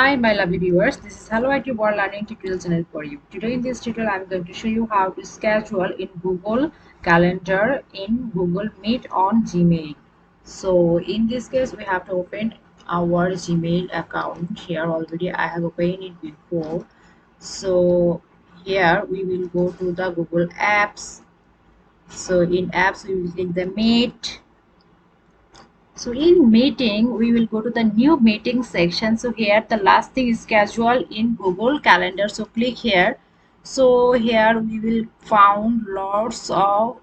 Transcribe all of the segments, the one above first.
Hi my lovely viewers, this is Hello IT World Learning Tutorial channel for you. Today in this tutorial I am going to show you how to schedule in Google Calendar in Google Meet on Gmail. So in this case we have to open our Gmail account. Here already I have opened it before. So here we will go to the Google Apps. So in Apps we will click the Meet. So in meeting, we will go to the new meeting section. So here the last thing is schedule in Google Calendar. So click here. So here we will find lots of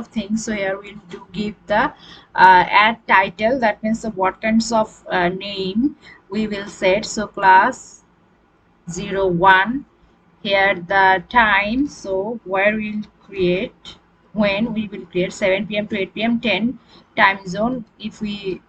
things. So here we do give the add title. That means what kinds of name we will set. So class 01. Here the time. So where we'll create, when we will create 7 p.m. to 8 p.m. 10 time zone. If we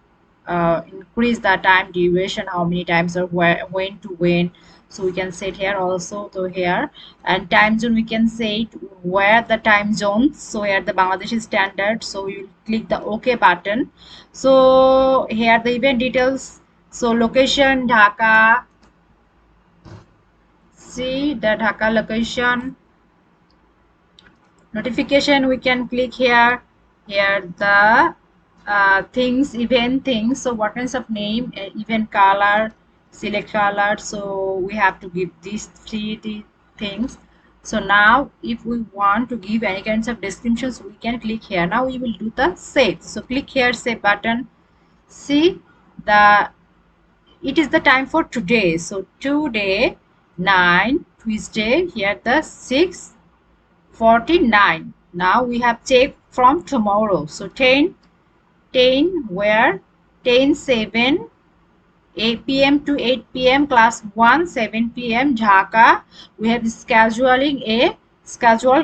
increase the time duration, how many times or where, when to when, so we can set here also. So here and time zone we can say where the time zones. So here the Bangladeshi standard. So you will click the OK button. So here the event details. So location Dhaka. See the Dhaka location. Notification we can click here. Here the things, event things. So what kinds of name, event color, select color. So we have to give these three things. So now if we want to give any kinds of descriptions, we can click here. Now we will do the save. So click here, save button. See the it is the time for today. So today 9 Tuesday, here the 6:49. Now we have checked from tomorrow. So 10 where 10:07 8 p.m. to 8 p.m. class 1 7 p.m. Dhaka. We have scheduled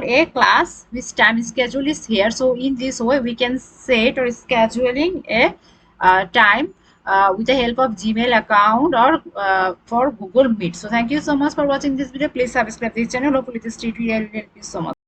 a class which time schedule is here. So in this way we can set or scheduling a time with the help of Gmail account or for Google Meet. So thank you so much for watching this video. Please subscribe this channel. Hopefully this tutorial will help you so much.